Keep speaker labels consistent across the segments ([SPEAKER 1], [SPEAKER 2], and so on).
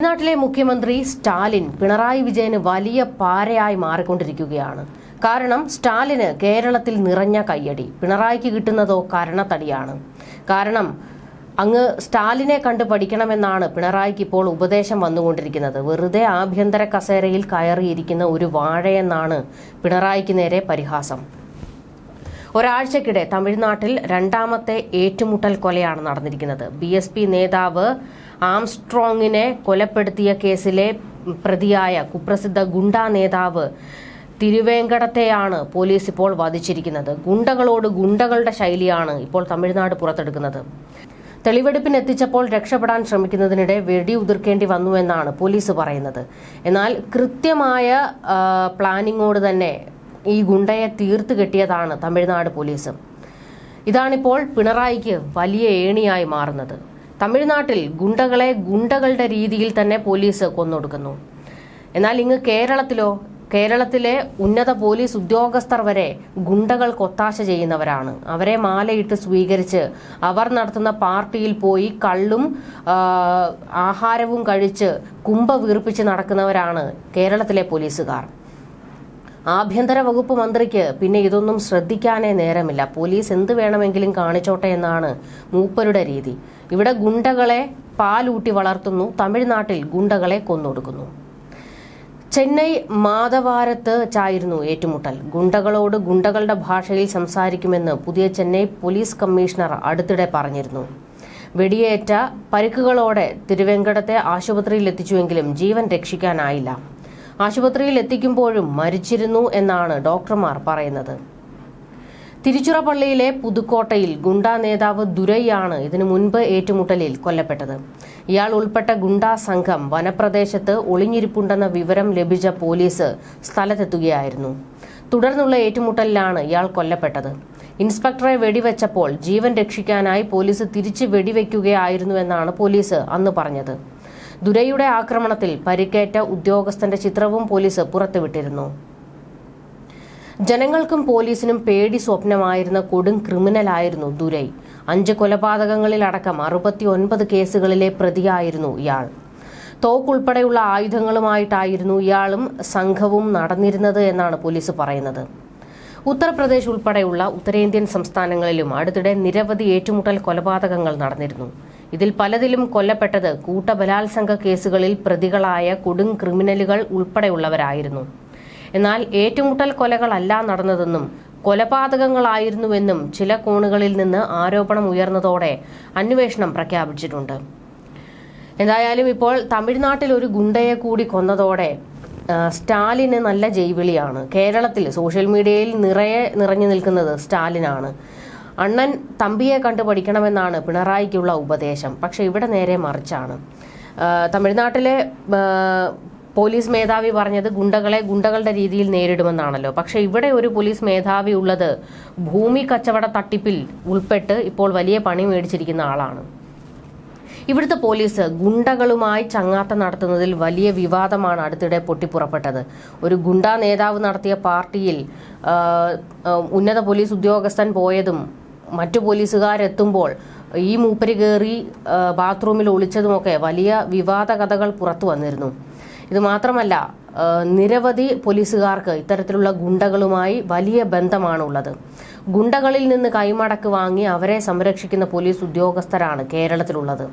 [SPEAKER 1] തമിഴ്നാട്ടിലെ മുഖ്യമന്ത്രി സ്റ്റാലിൻ പിണറായി വിജയന് വലിയ പാരയായി മാറിക്കൊണ്ടിരിക്കുകയാണ്. കാരണം സ്റ്റാലിന് കേരളത്തിൽ നിറഞ്ഞ കയ്യടി, പിണറായിക്ക് കിട്ടുന്നതോ കരണത്തടിയാണ്. കാരണം അങ്ങ് സ്റ്റാലിനെ കണ്ടു പഠിക്കണമെന്നാണ് പിണറായിക്ക് ഇപ്പോൾ ഉപദേശം വന്നുകൊണ്ടിരിക്കുന്നത്. വെറുതെ ആഭ്യന്തര കസേരയിൽ കയറിയിരിക്കുന്ന ഒരു വാഴയെന്നാണ് പിണറായിക്ക് നേരെ പരിഹാസം. ഒരാഴ്ചക്കിടെ തമിഴ്നാട്ടിൽ രണ്ടാമത്തെ ഏറ്റുമുട്ടൽ കൊലയാണ് നടന്നിരിക്കുന്നത്. BSP നേതാവ് ആംസ്ട്രോങ്ങിനെ കൊലപ്പെടുത്തിയ കേസിലെ പ്രതിയായ കുപ്രസിദ്ധ ഗുണ്ടാ നേതാവ് തിരുവേങ്കടത്തെയാണ് പോലീസ് ഇപ്പോൾ വധിച്ചിരിക്കുന്നത്. ഗുണ്ടകളോട് ഗുണ്ടകളുടെ ശൈലിയാണ് ഇപ്പോൾ തമിഴ്നാട് പുറത്തെടുക്കുന്നത്. തെളിവെടുപ്പിനെത്തിച്ചപ്പോൾ രക്ഷപ്പെടാൻ ശ്രമിക്കുന്നതിനിടെ വെടിയുതിർക്കേണ്ടി വന്നുവെന്നാണ് പോലീസ് പറയുന്നത്. എന്നാൽ കൃത്യമായ പ്ലാനിങ്ങോട് തന്നെ ഈ ഗുണ്ടയെ തീർത്തു കെട്ടിയതാണ് തമിഴ്നാട് പോലീസ്. ഇതാണിപ്പോൾ പിണറായിക്ക് വലിയ ഏണിയായി മാറുന്നത്. തമിഴ്നാട്ടിൽ ഗുണ്ടകളെ ഗുണ്ടകളുടെ രീതിയിൽ തന്നെ പോലീസ് കൊന്നൊടുക്കുന്നു. എന്നാൽ ഇങ്ങ് കേരളത്തിലെ ഉന്നത പോലീസ് ഉദ്യോഗസ്ഥർ വരെ ഗുണ്ടകൾക്ക് ഒത്താശ ചെയ്യുന്നവരാണ്. അവരെ മാലയിട്ട് സ്വീകരിച്ച് അവർ നടത്തുന്ന പാർട്ടിയിൽ പോയി കള്ളും ആഹാരവും കഴിച്ച് കുംഭ വീർപ്പിച്ച് നടക്കുന്നവരാണ് കേരളത്തിലെ പോലീസുകാർ. ആഭ്യന്തര വകുപ്പ് മന്ത്രിക്ക് പിന്നെ ഇതൊന്നും ശ്രദ്ധിക്കാനേ നേരമില്ല. പോലീസ് എന്ത് വേണമെങ്കിലും കാണിച്ചോട്ടെ എന്നാണ് മൂപ്പരുടെ രീതി. ഇവിടെ ഗുണ്ടകളെ പാലൂട്ടി വളർത്തുന്നു, തമിഴ്നാട്ടിൽ ഗുണ്ടകളെ കൊന്നൊടുക്കുന്നു. ചെന്നൈ മാധവാരത്ത് ചായിരുന്നു ഏറ്റുമുട്ടൽ. ഗുണ്ടകളോട് ഗുണ്ടകളുടെ ഭാഷയിൽ സംസാരിക്കുമെന്ന് പുതിയ ചെന്നൈ പോലീസ് കമ്മീഷണർ അടുത്തിടെ പറഞ്ഞിരുന്നു. വെടിയേറ്റ പരിക്കുകളോടെ തിരുവേങ്കടത്തെ ആശുപത്രിയിൽ എത്തിച്ചുവെങ്കിലും ജീവൻ രക്ഷിക്കാനായില്ല. ആശുപത്രിയിൽ എത്തിക്കുമ്പോഴും മരിച്ചിരുന്നു എന്നാണ് ഡോക്ടർമാർ പറയുന്നത്. തിരുച്ചിറപ്പള്ളിയിലെ പുതുക്കോട്ടയിൽ ഗുണ്ടാ നേതാവ് ദുരൈയാണ് ഇതിനു മുൻപ് ഏറ്റുമുട്ടലിൽ കൊല്ലപ്പെട്ടത്. ഇയാൾ ഉൾപ്പെട്ട ഗുണ്ടാ സംഘം വനപ്രദേശത്ത് ഒളിഞ്ഞിരിപ്പുണ്ടെന്ന വിവരം ലഭിച്ച പോലീസ് സ്ഥലത്തെത്തുകയായിരുന്നു. തുടർന്നുള്ള ഏറ്റുമുട്ടലിലാണ് ഇയാൾ കൊല്ലപ്പെട്ടത്. ഇൻസ്പെക്ടറെ വെടിവെച്ചപ്പോൾ ജീവൻ രക്ഷിക്കാനായി പോലീസ് തിരിച്ച് വെടിവെക്കുകയായിരുന്നുവെന്നാണ് പോലീസ് അന്ന് പറഞ്ഞത്. ദുരൈയുടെ ആക്രമണത്തിൽ പരിക്കേറ്റ ഉദ്യോഗസ്ഥന്റെ ചിത്രവും പോലീസ് പുറത്തുവിട്ടിരുന്നു. ജനങ്ങൾക്കും പോലീസിനും പേടി സ്വപ്നമായിരുന്ന കൊടും ക്രിമിനലായിരുന്നു ദുരൈ. 5 കൊലപാതകങ്ങളിലടക്കം 69 കേസുകളിലെ പ്രതിയായിരുന്നു ഇയാൾ. തോക്കുൾപ്പെടെയുള്ള ആയുധങ്ങളുമായിട്ടായിരുന്നു ഇയാളും സംഘവും നടന്നിരുന്നത് എന്നാണ് പോലീസ് പറയുന്നത്. ഉത്തർപ്രദേശ് ഉൾപ്പെടെയുള്ള ഉത്തരേന്ത്യൻ സംസ്ഥാനങ്ങളിലും അടുത്തിടെ നിരവധി ഏറ്റുമുട്ടൽ കൊലപാതകങ്ങൾ നടന്നിരുന്നു. ഇതിൽ പലതിലും കൊല്ലപ്പെട്ടത് കൂട്ടബലാത്സംഗ കേസുകളിൽ പ്രതികളായ കൊടും ക്രിമിനലുകൾ ഉൾപ്പെടെയുള്ളവരായിരുന്നു. എന്നാൽ ഏറ്റുമുട്ടൽ കൊലകളല്ല നടന്നതെന്നും കൊലപാതകങ്ങളായിരുന്നുവെന്നും ചില കോണുകളിൽ നിന്ന് ആരോപണം ഉയർന്നതോടെ അന്വേഷണം പ്രഖ്യാപിച്ചിട്ടുണ്ട്. എന്തായാലും ഇപ്പോൾ തമിഴ്നാട്ടിൽ ഒരു ഗുണ്ടയെ കൂടി കൊന്നതോടെ സ്റ്റാലിന് നല്ല ജൈവിളിയാണ്. കേരളത്തിൽ സോഷ്യൽ മീഡിയയിൽ നിറഞ്ഞു നിൽക്കുന്നത് സ്റ്റാലിനാണ്. അണ്ണൻ തമ്പിയെ കണ്ടു പഠിക്കണമെന്നാണ് പിണറായിക്കുള്ള ഉപദേശം. പക്ഷെ ഇവിടെ നേരെ മറിച്ചാണ്. തമിഴ്നാട്ടിലെ പോലീസ് മേധാവി പറഞ്ഞത് ഗുണ്ടകളെ ഗുണ്ടകളുടെ രീതിയിൽ നേരിടുമെന്നാണല്ലോ. പക്ഷെ ഇവിടെ ഒരു പോലീസ് മേധാവി ഉള്ളത് ഭൂമി കച്ചവട തട്ടിപ്പിൽ ഉൾപ്പെട്ട് ഇപ്പോൾ വലിയ പണി മേടിച്ചിരിക്കുന്ന ആളാണ്. ഇവിടുത്തെ പോലീസ് ഗുണ്ടകളുമായി ചങ്ങാത്തം നടത്തുന്നതിൽ വലിയ വിവാദമാണ് അടുത്തിടെ പൊട്ടിപ്പുറപ്പെട്ടത്. ഒരു ഗുണ്ടാ നേതാവ് നടത്തിയ പാർട്ടിയിൽ ഉന്നത പോലീസ് ഉദ്യോഗസ്ഥൻ പോയതും മറ്റു പോലീസുകാരെത്തുമ്പോൾ ഈ മൂപ്പര് കയറി ബാത്റൂമിൽ ഒളിച്ചതുമൊക്കെ വലിയ വിവാദ കഥകൾ പുറത്തു വന്നിരുന്നു. ഇത് മാത്രമല്ല, നിരവധി പോലീസുകാർക്ക് ഇത്തരത്തിലുള്ള ഗുണ്ടകളുമായി വലിയ ബന്ധമാണുള്ളത്. ഗുണ്ടകളിൽ നിന്ന് കൈമടക്ക് വാങ്ങി അവരെ സംരക്ഷിക്കുന്ന പോലീസ് ഉദ്യോഗസ്ഥരാണ് കേരളത്തിലുള്ളത്.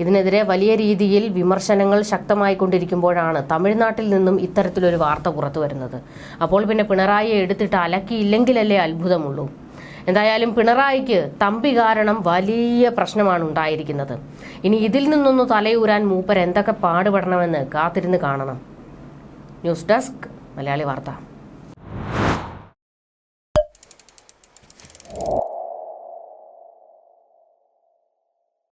[SPEAKER 1] ഇതിനെതിരെ വലിയ രീതിയിൽ വിമർശനങ്ങൾ ശക്തമായിക്കൊണ്ടിരിക്കുമ്പോഴാണ് തമിഴ്നാട്ടിൽ നിന്നും ഇത്തരത്തിലൊരു വാർത്ത പുറത്തു വരുന്നത്. അപ്പോൾ പിന്നെ പിണറായിയെ എടുത്തിട്ട് അലക്കിയില്ലെങ്കിലല്ലേ അത്ഭുതമുള്ളൂ. എന്തായാലും പിണറായിക്ക് തമ്പി കാരണം വലിയ പ്രശ്നമാണ് ഉണ്ടായിരിക്കുന്നത്. ഇനി ഇതിൽ നിന്നൊന്ന് തലയൂരാൻ മൂപ്പർ എന്തൊക്കെ പാടുപെടണമെന്ന് കാത്തിരുന്ന് കാണണം. ന്യൂസ് ഡെസ്ക് മലയാളി വാർത്ത.